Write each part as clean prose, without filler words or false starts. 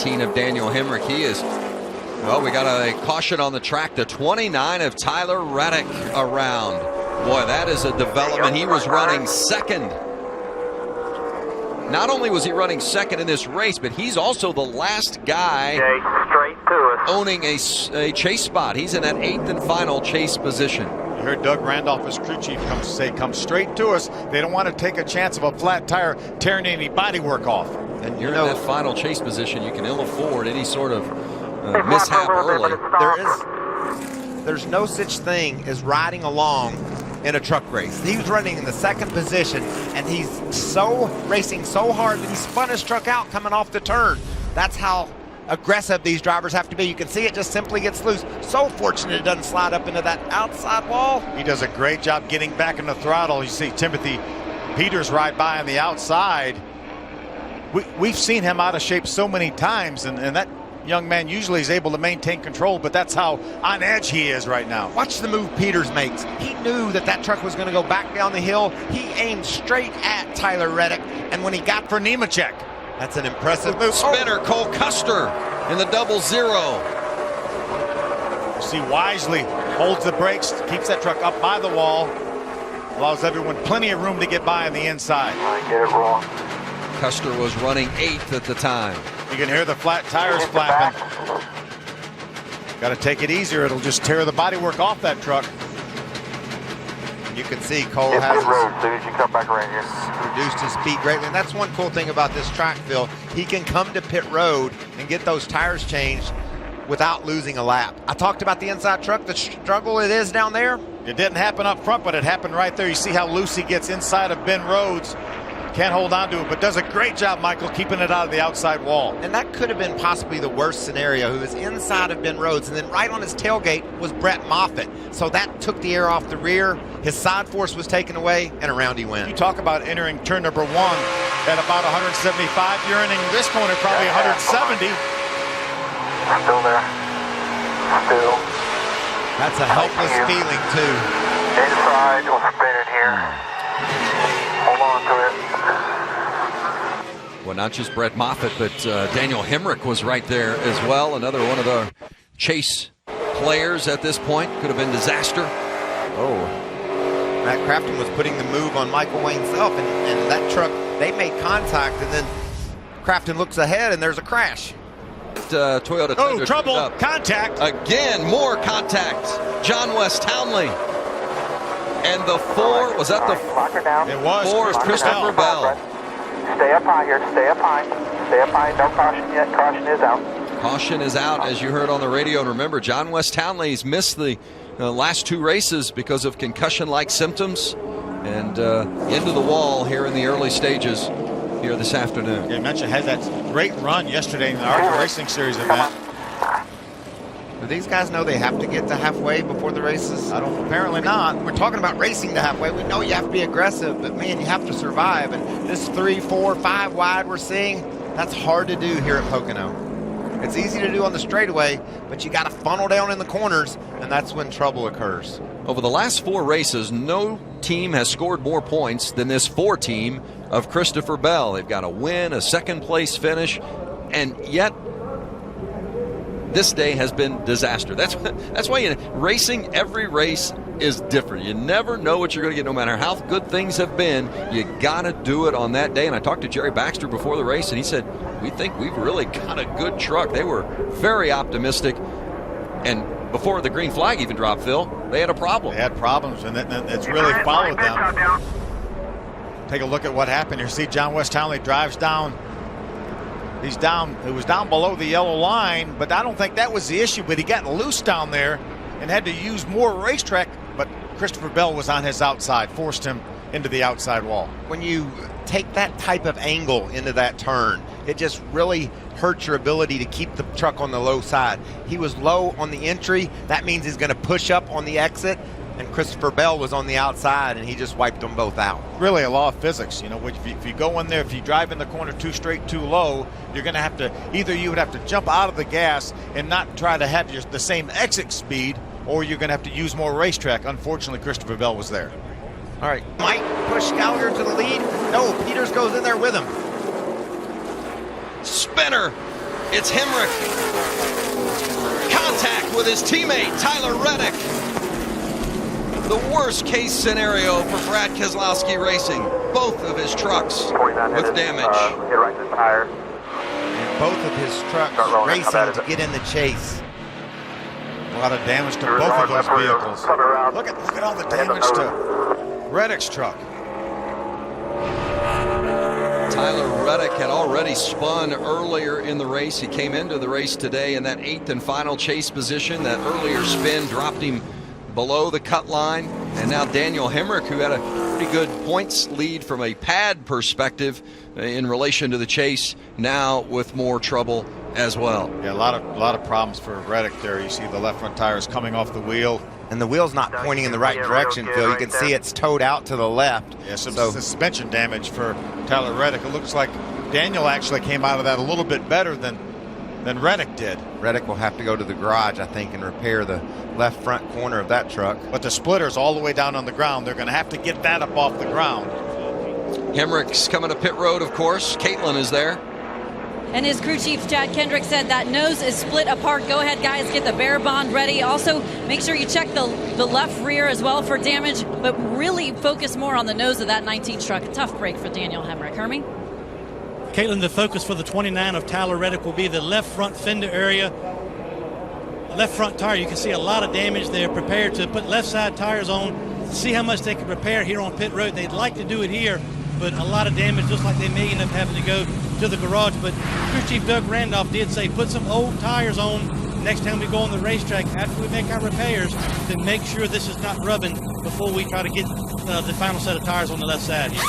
19 of Daniel Hemrick. He is, well, we got a caution on the track. The 29 of Tyler Reddick around. Boy, that is a development. He was running second. Not only was he running second in this race, but he's also the last guy owning a chase spot. He's in that 8th and final chase position. You heard Doug Randolph, his crew chief, come straight to us. They don't want to take a chance of a flat tire tearing any bodywork off. And you're in that final chase position. You can ill afford any sort of mishap early. There's no such thing as riding along in a truck race. He was running in the 2nd position, and he's racing so hard that he spun his truck out coming off the turn. That's how aggressive these drivers have to be. You can see it just simply gets loose. So fortunate it doesn't slide up into that outside wall. He does a great job getting back in the throttle. You see Timothy Peters ride by on the outside. We've seen him out of shape so many times, and that young man usually is able to maintain control, but that's how on edge he is right now. Watch the move Peters makes. He knew that truck was going to go back down the hill. He aimed straight at Tyler Reddick, and when he got for Nemechek, that's an impressive move. Spinner, Cole Custer in the 0-0. You see Wisely holds the brakes, keeps that truck up by the wall, allows everyone plenty of room to get by on the inside. I get it wrong. Custer was running 8th at the time. You can hear the flat tires flapping. Got to take it easier. It'll just tear the bodywork off that truck. You can see Cole has as soon as you come back right here. reduced his speed greatly. And that's one cool thing about this track, Phil. He can come to pit road and get those tires changed without losing a lap. I talked about the inside truck, the struggle it is down there. It didn't happen up front, but it happened right there. You see how loose he gets inside of Ben Rhodes. Can't hold on to it, but does a great job, Michael, keeping it out of the outside wall. And that could have been possibly the worst scenario. He was inside of Ben Rhodes, and then right on his tailgate was Brett Moffitt. So that took the air off the rear. His side force was taken away, and around he went. You talk about entering turn number 1 at about 175. You're entering this corner probably 170. Still there. Still. That's a helpless feeling, too. Inside, we're spinning here. Hold on to it. Well, not just Brett Moffitt, but Daniel Hemrick was right there as well. Another one of the chase players at this point. Could have been disaster. Oh. Matt Crafton was putting the move on Michael Wayne's self, and that truck, they made contact, and then Crafton looks ahead, and there's a crash. Toyota. Oh, trouble. Contact. Again, more contact. John West Townley. And the 4, was that the Lock her down. It was. 4 is Christopher Bell. Stay up high here. Stay up high. Stay up high. No caution yet. Caution is out. Caution is out, as you heard on the radio. And remember, John West Townley's missed the last 2 races because of concussion-like symptoms. And into the wall here in the early stages here this afternoon. You mentioned had that great run yesterday in the ARCA Racing Series event. Do these guys know they have to get to halfway before the races? Apparently not. We're talking about racing to halfway. We know you have to be aggressive, but man, you have to survive. And this 3, 4, 5 wide we're seeing, that's hard to do here at Pocono. It's easy to do on the straightaway, but you got to funnel down in the corners, and that's when trouble occurs. Over the last 4 races, no team has scored more points than this 4 team of Christopher Bell. They've got a win, a 2nd place finish, and yet this day has been disaster. That's why racing every race is different. You never know what you're going to get, no matter how good things have been. You got to do it on that day. And I talked to Jerry Baxter before the race, and he said, we think we've really got a good truck. They were very optimistic. And before the green flag even dropped, Phil, they had a problem. They had problems, and it's really followed them. Take a look at what happened here. See John West Townley drives down. He's down. It was down below the yellow line, but I don't think that was the issue. But he got loose down there and had to use more racetrack. But Christopher Bell was on his outside, forced him into the outside wall. When you take that type of angle into that turn, it just really hurts your ability to keep the truck on the low side. He was low on the entry. That means he's going to push up on the exit. And Christopher Bell was on the outside, and he just wiped them both out. Really a law of physics, you know, if you go in there, if you drive in the corner too straight, too low, you're going to have to, either you would have to jump out of the gas and not try to have the same exit speed, or you're going to have to use more racetrack. Unfortunately, Christopher Bell was there. All right, might push Gallagher to the lead. No, Peters goes in there with him. Spinner It's Hemrick. Contact with his teammate, Tyler Reddick. The worst case scenario for Brad Keselowski Racing. Both of his trucks with damage. Hit right to the tire. And both of his trucks racing to get in the chase. A lot of damage to both of those vehicles. Look at all the damage to Reddick's truck. Tyler Reddick had already spun earlier in the race. He came into the race today in that 8th and final chase position. That earlier spin dropped him below the cut line. And now Daniel Hemrick, who had a pretty good points lead from a pad perspective in relation to the chase, now with more trouble as well. Yeah, a lot of problems for Reddick there. You see the left front tires coming off the wheel. And the wheel's not pointing in the right direction, Phil. You can see it's towed out to the left. Yeah, some suspension damage for Tyler Reddick. It looks like Daniel actually came out of that a little bit better than Reddick did. Reddick will have to go to the garage, I think, and repair the left front corner of that truck. But the splitter's all the way down on the ground. They're going to have to get that up off the ground. Hemrick's coming to pit road, of course. Caitlin is there. And his crew chief, Chad Kendrick, said that nose is split apart. Go ahead, guys, get the bear bond ready. Also, make sure you check the left rear as well for damage, but really focus more on the nose of that 19 truck. A tough break for Daniel Hemrick. Hermie? Caitlin, the focus for the 29 of Tyler Reddick will be the left front fender area. Left front tire, you can see a lot of damage. They're prepared to put left side tires on, see how much they can repair here on pit road. They'd like to do it here, but a lot of damage, just like they may end up having to go to the garage. But Crew Chief Doug Randolph did say put some old tires on next time we go on the racetrack after we make our repairs to make sure this is not rubbing before we try to get the final set of tires on the left side here.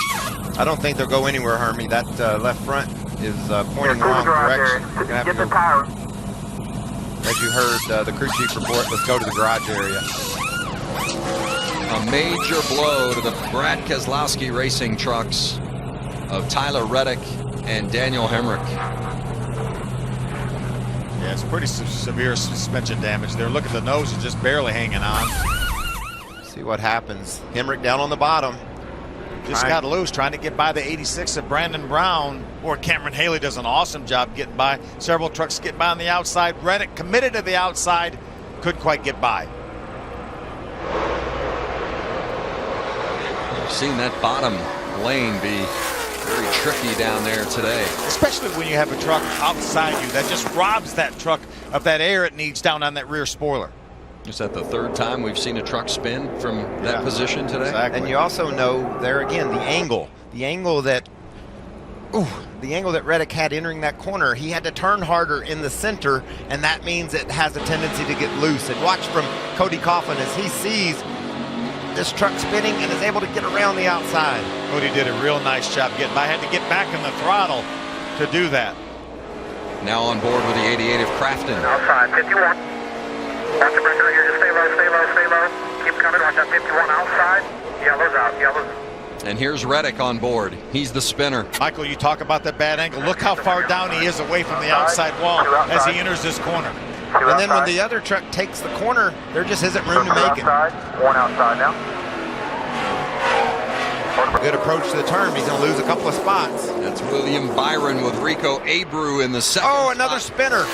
I don't think they'll go anywhere, Hermie. That left front is pointing the wrong direction. We're going to have to go. As you heard the crew chief report, let's go to the garage area. A major blow to the Brad Keselowski Racing trucks of Tyler Reddick and Daniel Hemrick. Yeah, it's pretty severe suspension damage there. Look at the nose, is just barely hanging on. See what happens. Hemrick down on the bottom. Just got loose trying to get by the 86 of Brandon Brown, or Cameron Haley does an awesome job getting by. Several trucks getting by on the outside. Reddick committed to the outside, couldn't quite get by. You've seen that bottom lane be very tricky down there today. Especially when you have a truck outside you that just robs that truck of that air it needs down on that rear spoiler. Is that the third time we've seen a truck spin from that position today? Exactly. And you also know there again the angle that Reddick had entering that corner. He had to turn harder in the center, and that means it has a tendency to get loose. And watch from Cody Coughlin as he sees this truck spinning and is able to get around the outside. Cody did a real nice job getting by. Had to get back in the throttle to do that. Now on board with the 88 of Crafton. Outside, 51. Watch the breaker here, just stay low, stay low, stay low. Keep coming, watch that 51 outside. Yellow's out, yellow's. And here's Reddick on board. He's the spinner. Michael, you talk about that bad angle. Look how far down he is away from the outside wall as he enters this corner. And then when the other truck takes the corner, there just isn't room to make it. One outside now. Good approach to the turn. He's going to lose a couple of spots. That's William Byron with Rico Abreu in the second. Oh, another spinner.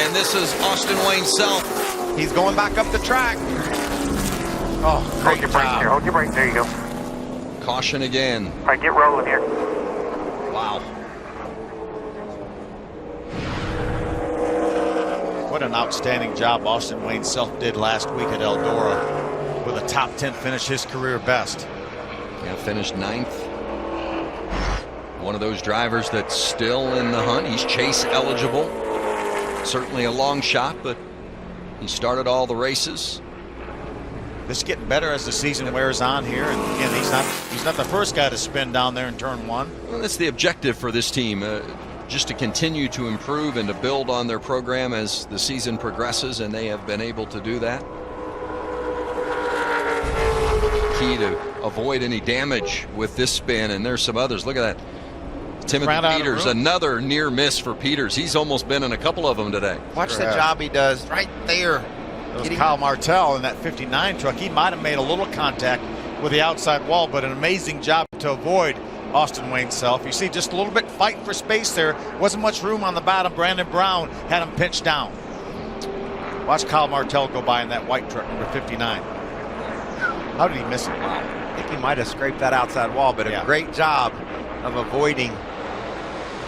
And this is Austin Wayne Self. He's going back up the track. Oh, Hold great your brakes here, job. hold your brakes, there you go. Caution again. All right, get rolling here. Wow. What an outstanding job Austin Wayne Self did last week at Eldora with a top 10 finish, his career best. Yeah, finished 9th. One of those drivers that's still in the hunt. He's chase eligible. Certainly a long shot, but he started all the races. This is getting better as the season wears on here. And again, he's not the first guy to spin down there in turn one. Well, that's the objective for this team, just to continue to improve and to build on their program as the season progresses, and they have been able to do that. Key to avoid any damage with this spin, and there's some others. Look at that. Timothy Peters, another near miss for Peters. He's almost been in a couple of them today. Watch the job he does right there. Kyle Martell in that 59 truck. He might have made a little contact with the outside wall, but an amazing job to avoid Austin Wayne Self. You see just a little bit fight for space there. Wasn't much room on the bottom. Brandon Brown had him pinched down. Watch Kyle Martell go by in that white truck, number 59. How did he miss it? I think he might have scraped that outside wall, but a great job of avoiding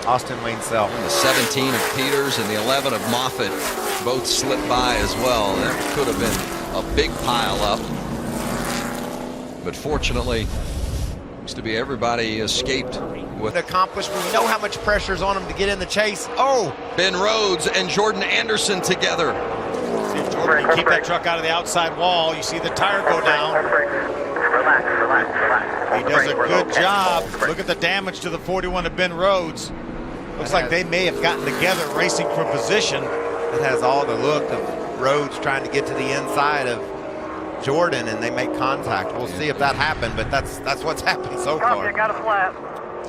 Austin Wayne Self. The 17 of Peters and the 11 of Moffitt both slipped by as well. That could have been a big pile up. But fortunately, seems to be everybody escaped with Accomplished. We know how much pressure's on him to get in the chase. Oh! Ben Rhodes and Jordan Anderson together. See if Jordan can keep that truck out of the outside wall. You see the tire go down. He does a good job. Look at the damage to the 41 of Ben Rhodes. Looks like they may have gotten together racing for position. It has all the look of Rhodes trying to get to the inside of Jordan, and they make contact. We'll see if that happened, but that's what's happened so far. Got a flat.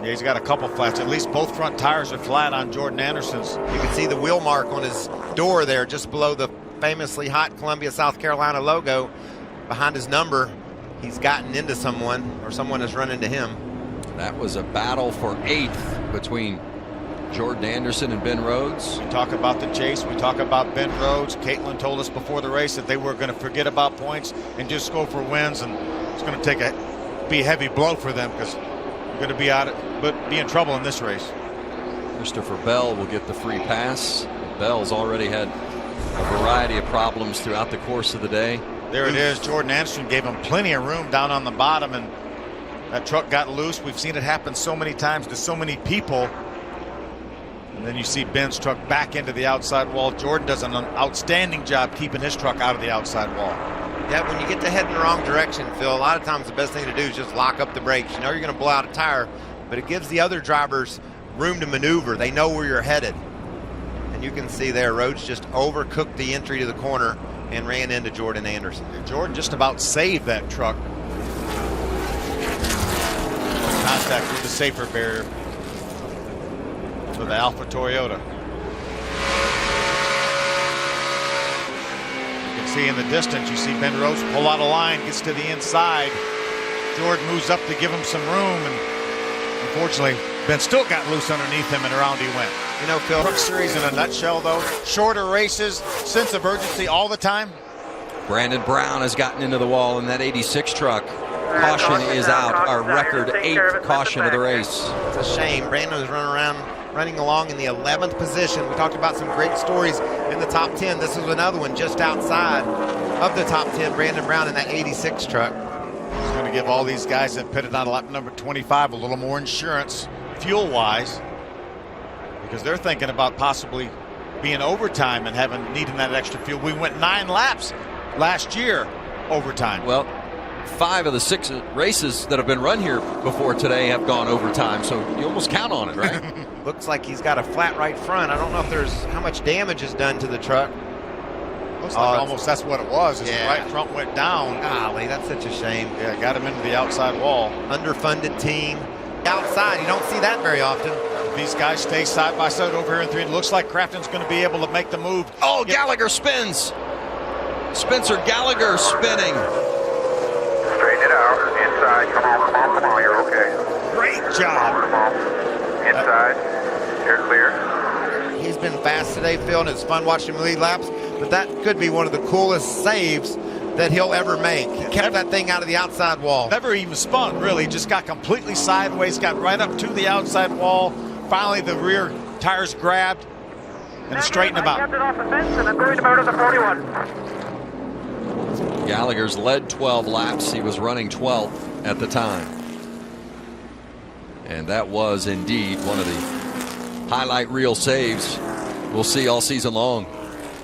Yeah, he's got a couple flats. At least both front tires are flat on Jordan Anderson's. You can see the wheel mark on his door there, just below the famously hot Columbia, South Carolina logo. Behind his number, he's gotten into someone, or someone has run into him. That was a battle for 8th between Jordan Anderson and Ben Rhodes. We talk about the chase. We talk about Ben Rhodes. Caitlin told us before the race that they were going to forget about points and just go for wins, and it's going to be a heavy blow for them because they're going to be in trouble in this race. Christopher Bell will get the free pass. Bell's already had a variety of problems throughout the course of the day. There it is. Jordan Anderson gave him plenty of room down on the bottom, and that truck got loose. We've seen it happen so many times to so many people. And then you see Ben's truck back into the outside wall. Jordan does an outstanding job keeping his truck out of the outside wall. Yeah, when you get to head in the wrong direction, Phil, a lot of times the best thing to do is just lock up the brakes. You know you're going to blow out a tire, but it gives the other drivers room to maneuver. They know where you're headed. And you can see there, Rhodes just overcooked the entry to the corner and ran into Jordan Anderson. And Jordan just about saved that truck. Contact with the safer barrier for the Alpha Toyota. You can see in the distance, you see Ben Rhodes pull out a line, gets to the inside. Jordan moves up to give him some room, and unfortunately, Ben still got loose underneath him, and around he went. You know, Phil, Truck Series in a nutshell, though. Shorter races, sense of urgency all the time. Brandon Brown has gotten into the wall in that 86 truck. Caution is out. Our record 8th caution of the race. it's a shame. Brandon was running along in the 11th position. We talked about some great stories in the top 10. This is another one just outside of the top 10. Brandon Brown in that 86 truck. He's going to give all these guys that pitted on lap number 25 a little more insurance, fuel-wise, because they're thinking about possibly being overtime and needing that extra fuel. We went 9 laps last year overtime. Well, 5 of the 6 races that have been run here before today have gone overtime, so you almost count on it, right? Looks like he's got a flat right front. I don't know if there's how much damage is done to the truck. Looks like almost that's what it was. His right front went down. Golly, that's such a shame. Yeah, got him into the outside wall. Underfunded team. Outside, you don't see that very often. These guys stay side by side over here in 3. It looks like Crafton's going to be able to make the move. Oh, Gallagher spins. Spencer Gallagher spinning. Straighten it out. Inside. Come on. You're okay. Great job. Come on. Inside. You're clear. He's been fast today, Phil, and it's fun watching him lead laps, but that could be one of the coolest saves that he'll ever make. He kept that thing out of the outside wall. Never even spun, really. Just got completely sideways, got right up to the outside wall. Finally, the rear tires grabbed and straightened him out. I kept it off the fence, and I'm going to motor the 41. Gallagher's led 12 laps. He was running 12th at the time. And that was indeed one of the highlight reel saves we'll see all season long.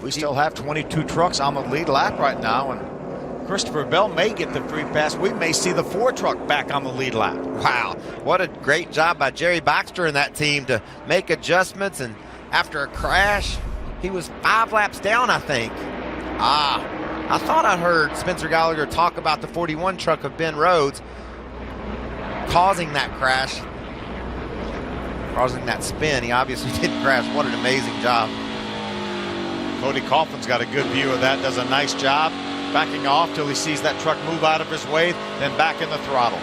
We still have 22 trucks on the lead lap right now, and Christopher Bell may get the free pass. We may see the 4 truck back on the lead lap. Wow, what a great job by Jerry Baxter and that team to make adjustments, and after a crash, he was 5 laps down, I think. I thought I heard Spencer Gallagher talk about the 41 truck of Ben Rhodes causing that crash, causing that spin. He obviously didn't crash. What an amazing job. Cody Coughlin's got a good view of that, does a nice job backing off till he sees that truck move out of his way, then back in the throttle.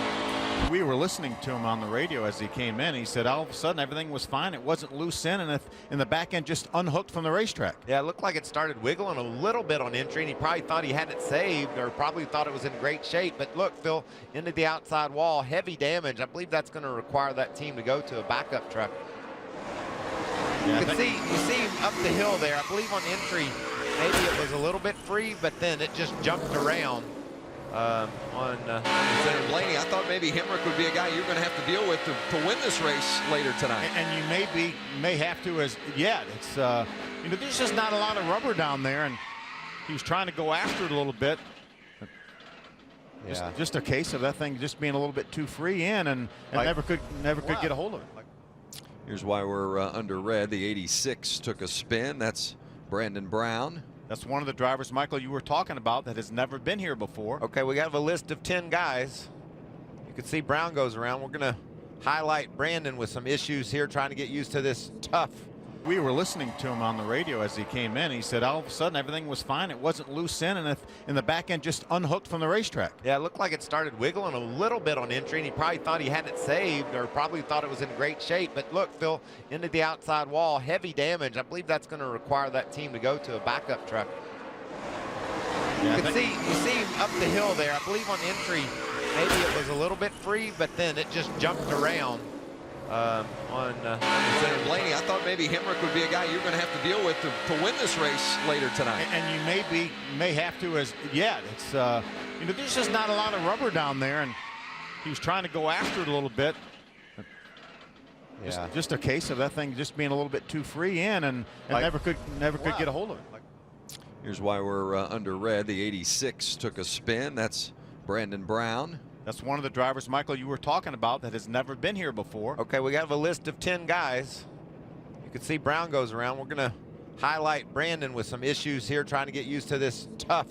We were listening to him on the radio as he came in. He said all of a sudden everything was fine. It wasn't loose in, and the back end just unhooked from the racetrack. Yeah, it looked like it started wiggling a little bit on entry, and he probably thought he had it saved, or probably thought it was in great shape. But look, Phil, into the outside wall, heavy damage. I believe that's going to require that team to go to a backup truck. Yeah, You see him up the hill there. I believe on entry, maybe it was a little bit free, but then it just jumped around. Senator Blaney, I thought maybe Hemrick would be a guy you're going to have to deal with to win this race later tonight. And you may have to as yet. It's there's just not a lot of rubber down there, and he was trying to go after it a little bit. Yeah. Just a case of that thing just being a little bit too free in, and never could get a hold of it. Here's why we're under red. The 86 took a spin. That's Brandon Brown. That's one of the drivers, Michael, you were talking about that has never been here before. Okay, we have a list of 10 guys. You can see Brown goes around. We're going to highlight Brandon with some issues here, trying to get used to this tough. We were listening to him on the radio as he came in. He said all of a sudden everything was fine. It wasn't loose in, and the back end just unhooked from the racetrack. Yeah, it looked like it started wiggling a little bit on entry, and he probably thought he had it saved, or probably thought it was in great shape. But look, Phil, into the outside wall, heavy damage. I believe that's going to require that team to go to a backup truck. Yeah, You see him up the hill there. I believe on entry, maybe it was a little bit free, but then it just jumped around. Senator Blaney, I thought maybe Hemrick would be a guy you're going to have to deal with to win this race later tonight. And you may have to as yet. It's there's just not a lot of rubber down there, and he was trying to go after it a little bit. Yeah. Just a case of that thing just being a little bit too free in, and never could get a hold of it. Here's why we're under red. The 86 took a spin. That's Brandon Brown. That's one of the drivers, Michael, you were talking about that has never been here before. Okay, we have a list of 10 guys. You can see Brown goes around. We're going to highlight Brandon with some issues here, trying to get used to this tough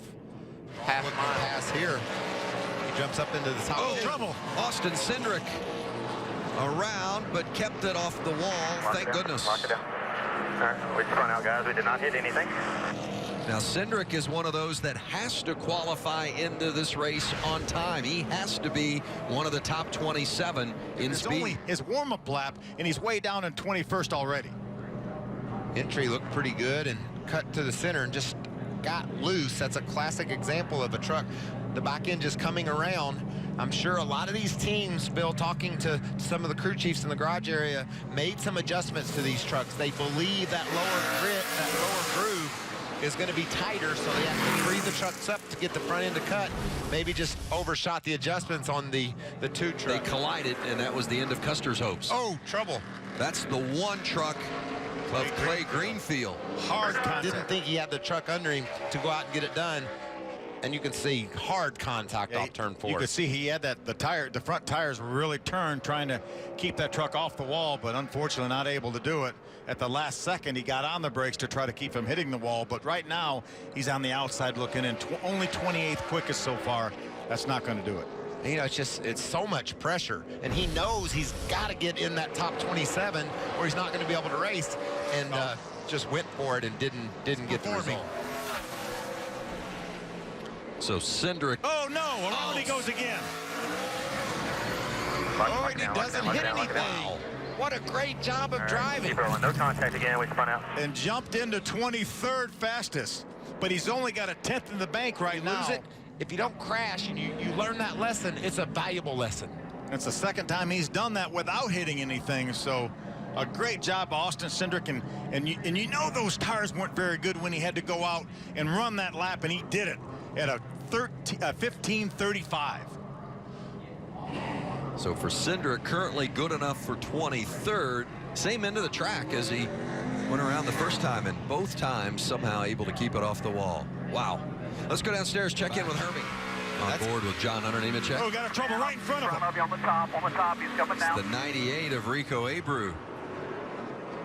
half mile pass here. He jumps up into the top. Oh, trouble. Austin Cindric around, but kept it off the wall. Thank goodness. Lock it down. All right, we spun out, guys. We did not hit anything. Now, Cindric is one of those that has to qualify into this race on time. He has to be one of the top 27 in It's speed. only his warm-up lap, and he's way down in 21st already. Entry looked pretty good and cut to the center and just got loose. That's a classic example of a truck. The back end just coming around. I'm sure a lot of these teams, Bill, talking to some of the crew chiefs in the garage area, made some adjustments to these trucks. They believe that lower grit, that lower groove is going to be tighter, so they have to free the trucks up to get the front end to cut. Maybe just overshot the adjustments on the two trucks. They collided, and that was the end of Custer's hopes. Oh, trouble. That's the one truck of Clay Greenfield. Hard contact. Didn't think he had the truck under him to go out and get it done. And you can see hard contact off turn 4. You can see he had the front tires really turned, trying to keep that truck off the wall, but unfortunately not able to do it. At the last second, he got on the brakes to try to keep him hitting the wall, but right now he's on the outside looking in. Only 28th quickest so far. That's not going to do it. You know, it's so much pressure, and he knows he's got to get in that top 27 or he's not going to be able to race, and just went for it and didn't get the result. So Cindric. Oh no, around he goes again. Oh, and he doesn't hit anything. What a great job of driving. Keep rolling. No contact again. We spun out. And jumped into 23rd fastest, but he's only got a 10th in the bank right now. Lose it. If you don't crash and you learn that lesson, it's a valuable lesson. It's the second time he's done that without hitting anything, so a great job, Austin Cindric, and you know those tires weren't very good when he had to go out and run that lap, and he did it at a 15:35. So for Cindric, currently good enough for 23rd. Same end of the track as he went around the first time, and both times somehow able to keep it off the wall. Wow. Let's go downstairs, check in with Herbie. On board with John Hunter Nemechek. Oh, got a trouble right in front of him. On the top, he's coming down. The 98 of Rico Abreu.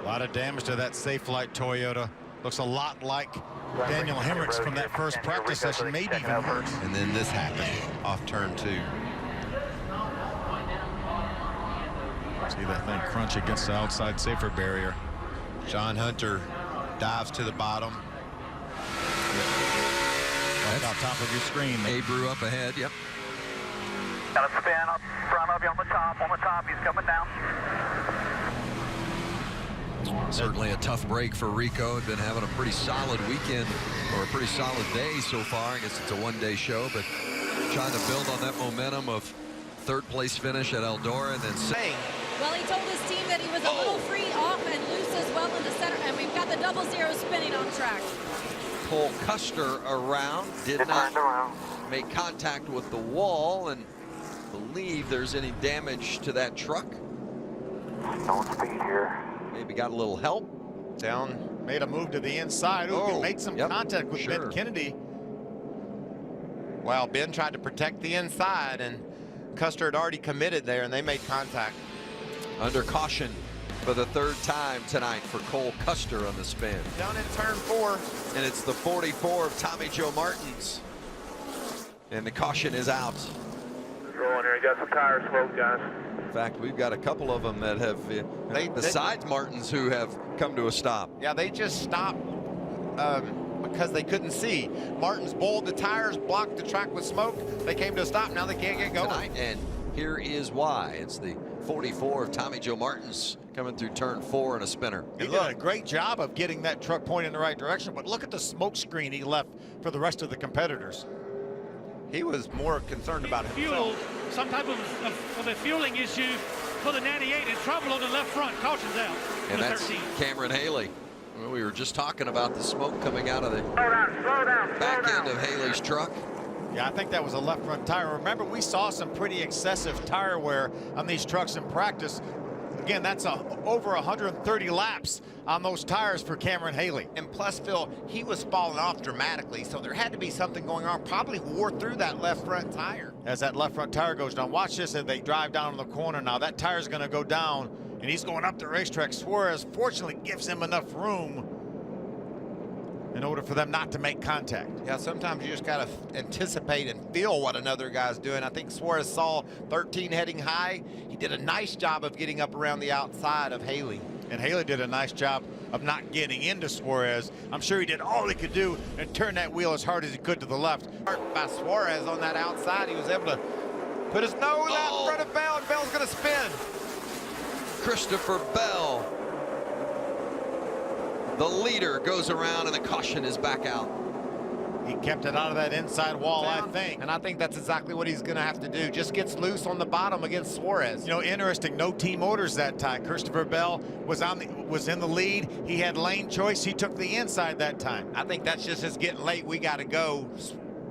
A lot of damage to that Safe Flight Toyota. Looks a lot like Daniel Hemrick's from that first practice session, maybe even worse. And then this happened off turn 2. See that thing crunch against the outside safer barrier. John Hunter dives to the bottom. That's on top of your screen. Abreu up ahead, yep. Got a spin up front of you on the top, he's coming down. Certainly a tough break for Rico. Had been having a pretty solid weekend, or a pretty solid day so far. I guess it's a one-day show, but trying to build on that momentum of third-place finish at Eldora and then Well, he told his team that he was a little free off and loose as well in the center, and we've got the 00 spinning on track. Cole Custer around, did not make contact with the wall, and believe there's any damage to that truck. Don't speed here. Maybe got a little help. Down, made a move to the inside. Ooh, made some contact with Ben Kennedy. Well, Ben tried to protect the inside, and Custer had already committed there, and they made contact. Under caution for the third time tonight for Cole Custer on the spin. Down in turn 4. And it's the 44 of Tommy Joe Martins. And the caution is out. Rolling here, you got some tire smoke, guys. In fact, we've got a couple of them that have, besides Martins, who have come to a stop. Yeah, they just stopped because they couldn't see. Martins bowled the tires, blocked the track with smoke. They came to a stop. Now they can't get going. Tonight, and here is why. It's the 44 of Tommy Joe Martins coming through turn 4 in a spinner. He did a great job of getting that truck pointed in the right direction, but look at the smoke screen he left for the rest of the competitors. He was more concerned about Fuel, himself. some type of a fueling issue for the 98. It's trouble on the left front. Caution's out. And that's 13. Cameron Haley. Well, we were just talking about the smoke coming out of the Slow down, back end of Haley's truck. Yeah, I think that was a left front tire. Remember, we saw some pretty excessive tire wear on these trucks in practice. Again, that's over 130 laps on those tires for Cameron Haley. And plus, Phil, he was falling off dramatically, so there had to be something going on. Probably wore through that left front tire. As that left front tire goes down, watch this as they drive down in the corner. Now that tire's going to go down, and he's going up the racetrack. Suarez fortunately gives him enough room in order for them not to make contact. Yeah, sometimes you just got to anticipate and feel what another guy's doing. I think Suarez saw 13 heading high. He did a nice job of getting up around the outside of Haley. And Haley did a nice job of not getting into Suarez. I'm sure he did all he could do and turn that wheel as hard as he could to the left. By Suarez on that outside, he was able to put his nose out in front of Bell, and Bell's going to spin. Christopher Bell, the leader, goes around, and the caution is back out. He kept it out of that inside wall, I think. And I think that's exactly what he's going to have to do. Just gets loose on the bottom against Suarez. You know, interesting, no team orders that time. Christopher Bell was in the lead. He had lane choice. He took the inside that time. I think that's just as getting late. We got to go.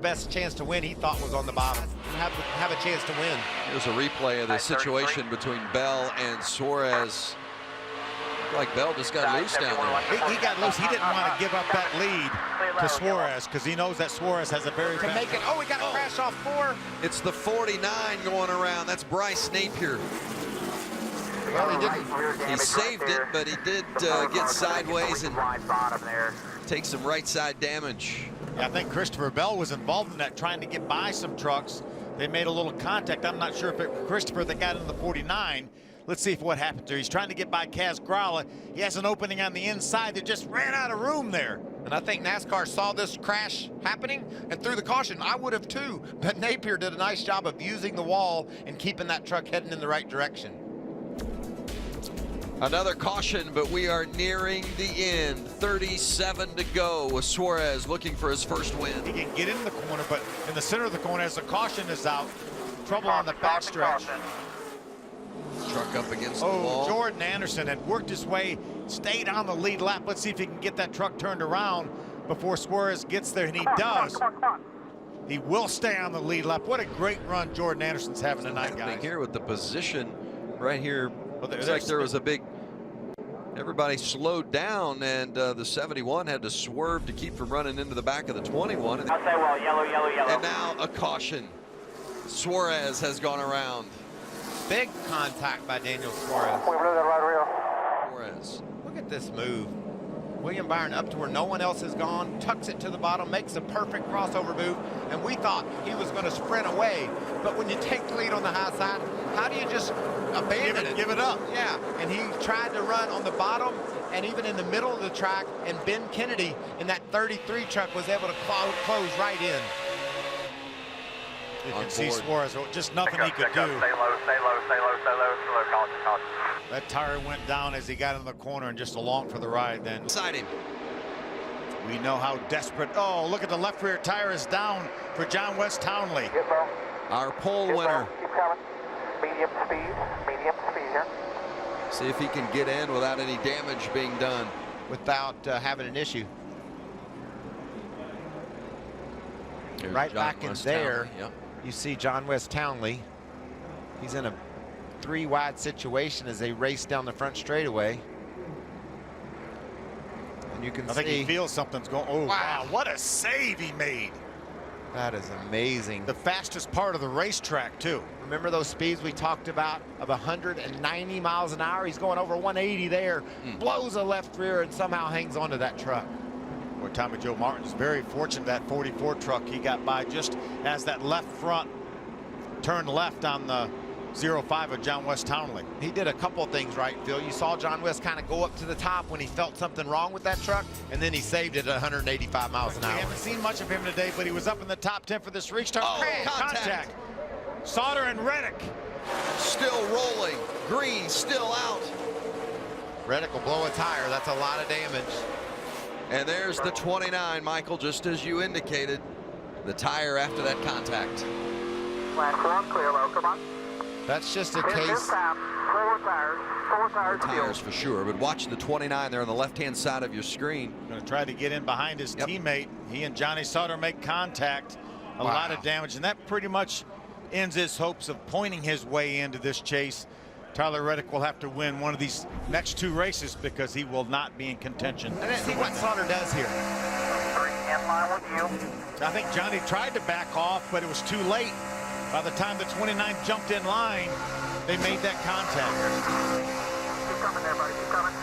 Best chance to win, he thought, was on the bottom. Have a chance to win. Here's a replay of the situation between Bell and Suarez. Like Bell just got loose down there. He got loose. He didn't want to give up that lead to Suarez because he knows that Suarez has a very to make it. Oh, he got a crash off 4. It's the 49 going around. That's Bryce Napier. Well, he didn't. He saved it, but he did get sideways and take some right side damage. Yeah, I think Christopher Bell was involved in that, trying to get by some trucks. They made a little contact. I'm not sure if it was Christopher that got into the 49. Let's see what happened to him. He's trying to get by Kaz Gralla. He has an opening on the inside that just ran out of room there. And I think NASCAR saw this crash happening and threw the caution. I would have too. But Napier did a nice job of using the wall and keeping that truck heading in the right direction. Another caution, but we are nearing the end. 37 to go with Suarez looking for his first win. He can get in the corner, but in the center of the corner as the caution is out, trouble on the backstretch. Truck up against the wall. Jordan Anderson had worked his way, stayed on the lead lap. Let's see if he can get that truck turned around before Suarez gets there, and he does. He will stay on the lead lap. What a great run Jordan Anderson's having tonight, guys. Here with the position right here. Looks like there was a big, everybody slowed down, and the 71 had to swerve to keep from running into the back of the 21. I'll say, well, yellow. And now a caution. Suarez has gone around. Big contact by Daniel Suarez. We blew the right wheel. Suarez. Look at this move. William Byron up to where no one else has gone, tucks it to the bottom, makes a perfect crossover move, and we thought he was going to sprint away. But when you take the lead on the high side, how do you just abandon it? Give it up. Yeah, and he tried to run on the bottom and even in the middle of the track, and Ben Kennedy in that 33 truck was able to close right in. You on can see board. Suarez, just nothing he could do. Stay low, stay low, stay low, stay low, stay low, caution. That tire went down as he got in the corner and just along for the ride then. Beside him. We know how desperate. Oh, look at the left rear tire is down for John West Townley. Get low. Our pole Get winner. low. Keep coming. Medium speed here. See if he can get in without any damage being done. Without having an issue. Here's Right John back in West there, Townley. Yep. you see John West Townley. He's in a 3-wide situation as they race down the front straightaway. And you can I think see he feels something's going. Oh, wow. What a save he made. that is amazing. The fastest part of the racetrack, too. Remember those speeds we talked about of 190 miles an hour? He's going over 180 there, blows a left rear and somehow hangs onto that truck. Boy, Tommy Joe Martin's very fortunate that 44 truck he got by just as that left front turned left on the 05 of John West Townley. He did a couple things right, Phil. You saw John West kind of go up to the top when he felt something wrong with that truck, and then he saved it at 185 miles an We hour. haven't seen much of him today, but he was up in the top 10 for this restart. Oh, contact. Sauter and Reddick. Still rolling. Green still out. Reddick will blow a tire. That's a lot of damage. And there's the 29, Michael, just as you indicated. The tire after that contact. Last one, clear low, come on. That's just a This case. time, four tires Tires for sure, but watch the 29 there on the left-hand side of your screen. Going to try to get in behind his teammate. He and Johnny Sauter make contact. A lot of damage, and that pretty much ends his hopes of pointing his way into this chase. Tyler Reddick will have to win one of these next 2 races because he will not be in contention. And let's see what Sauter does here. In line with you. I think Johnny tried to back off, but it was too late. By the time the 29 jumped in line, they made that contact. Keep coming there, buddy, keep coming.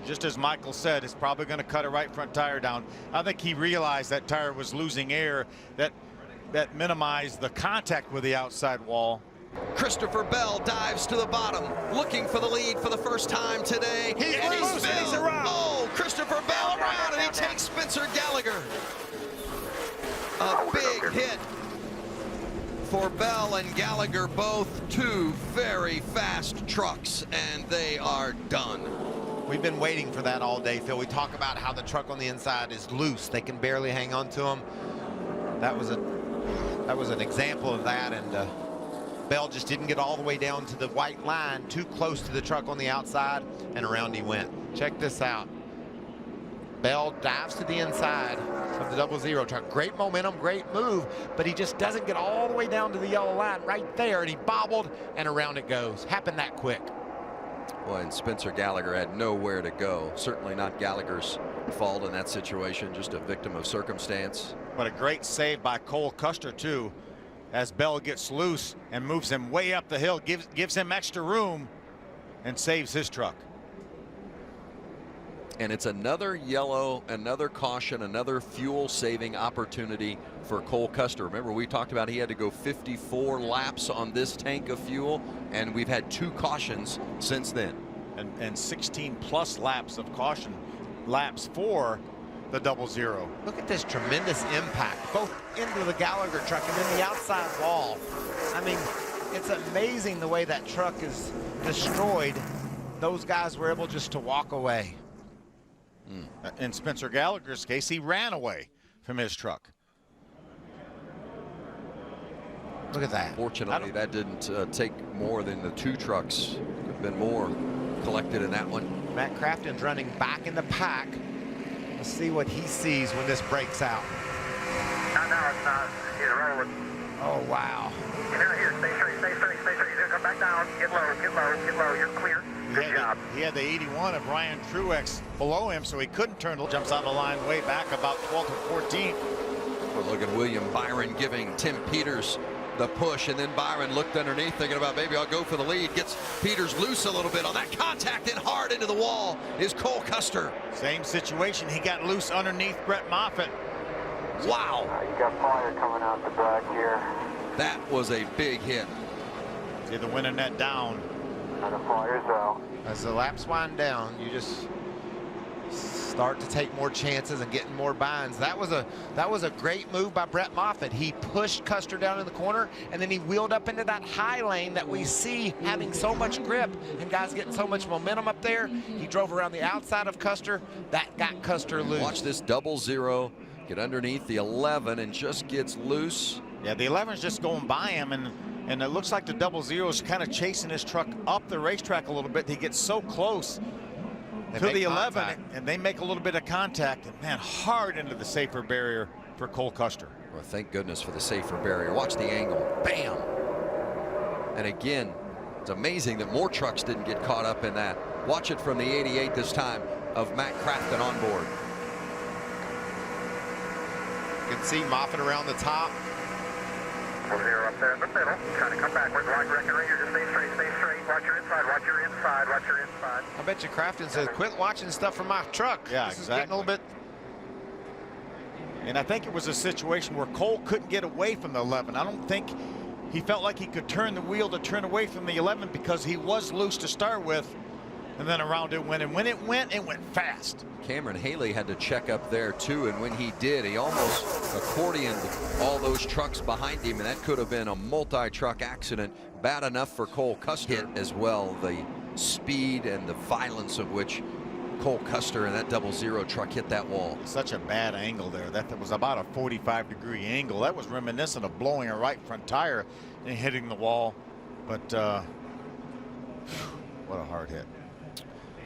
Just as Michael said, it's probably going to cut a right front tire down. I think he realized that tire was losing air. That minimized the contact with the outside wall. Christopher Bell dives to the bottom, looking for the lead for the first time today. He's and loose, and he's around. Oh, Christopher Bell around, and he takes Spencer Gallagher. A big hit for Bell and Gallagher, both 2 very fast trucks, and they are done. We've been waiting for that all day, Phil. We talk about how the truck on the inside is loose. They can barely hang on to them. That was an example of that, and Bell just didn't get all the way down to the white line, too close to the truck on the outside, and around he went. Check this out. Bell dives to the inside of the 00 truck. Great momentum, great move, but he just doesn't get all the way down to the yellow line right there, and he bobbled, and around it goes. Happened that quick. Well, and Spencer Gallagher had nowhere to go. Certainly not Gallagher's fault in that situation, just a victim of circumstance. But a great save by Cole Custer, too, as Bell gets loose and moves him way up the hill, gives him extra room, and saves his truck. And it's another yellow, another caution, another fuel-saving opportunity for Cole Custer. Remember, we talked about he had to go 54 laps on this tank of fuel, and we've had 2 cautions since then. And 16-plus laps of caution laps for the 00. Look at this tremendous impact, both into the Gallagher truck and then the outside wall. I mean, it's amazing the way that truck is destroyed. Those guys were able just to walk away. In Spencer Gallagher's case, he ran away from his truck. Look at that. Fortunately, that didn't take more than the 2 trucks. Could have been more collected in that one. Matt Crafton's running back in the pack. Let's see what he sees when this breaks out. No, it's not. He's rolling. Oh, wow. Here, stay straight. He's gonna come back down. Get low. You're clear. Good job. He had the 81 of Ryan Truex below him, so he couldn't turn. Jumps on the line way back about 12th or 14th. Well, look at William Byron giving Tim Peters the push, and then Byron looked underneath thinking about maybe I'll go for the lead. Gets Peters loose a little bit on that contact, and hard into the wall is Cole Custer. Same situation. He got loose underneath Brett Moffitt. Wow. You got fire coming out the back here. That was a big hit. See the winner net down. And the fire's out. As the laps wind down, you just start to take more chances and getting more binds. That was a great move by Brett Moffitt. He pushed Custer down in the corner, and then he wheeled up into that high lane that we see having so much grip and guys getting so much momentum up there. He drove around the outside of Custer. That got Custer loose. Watch this 00 get underneath the 11 and just gets loose. Yeah, the 11's just going by him, and it looks like the 00 is kind of chasing his truck up the racetrack a little bit. He gets so close to the 11, and they make a little bit of contact, and man, hard into the safer barrier for Cole Custer. Well, thank goodness for the safer barrier. Watch the angle. Bam! And again, it's amazing that more trucks didn't get caught up in that. Watch it from the 88 this time of Matt Crafton on board. You can see Moffitt around the top. 40 up there in the middle, trying to come backwards. Watch Breckenridge, just stay straight, stay straight. Watch your inside, watch your inside, watch your inside. I bet you Crafton says, quit watching stuff from my truck. Yeah, this exactly. is getting a little bit. And I think it was a situation where Cole couldn't get away from the 11. I don't think he felt like he could turn the wheel to turn away from the 11 because he was loose to start with. And then around it went, and when it went fast. Cameron Haley had to check up there too, and when he did, he almost accordioned all those trucks behind him, and that could have been a multi-truck accident. Bad enough for Cole Custer hit as well, the speed and the violence of which Cole Custer and that 00 truck hit that wall. Such a bad angle there. That was about a 45-degree angle. That was reminiscent of blowing a right front tire and hitting the wall. But what a hard hit.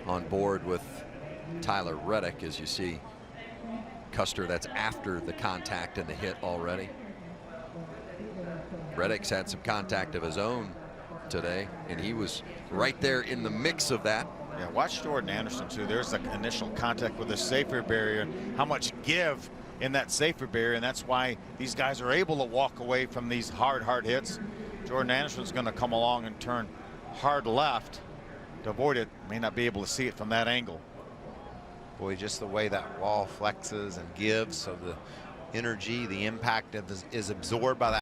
On board with Tyler Reddick, as you see Custer, that's after the contact and the hit already. Reddick's had some contact of his own today, and he was right there in the mix of that. Yeah, watch Jordan Anderson too. There's the initial contact with the safer barrier, how much give in that safer barrier, and that's why these guys are able to walk away from these hard hits. Jordan Anderson's going to come along and turn hard left to avoid it. May not be able to see it from that angle. Boy, just the way that wall flexes and gives, so the energy, the impact is absorbed by that.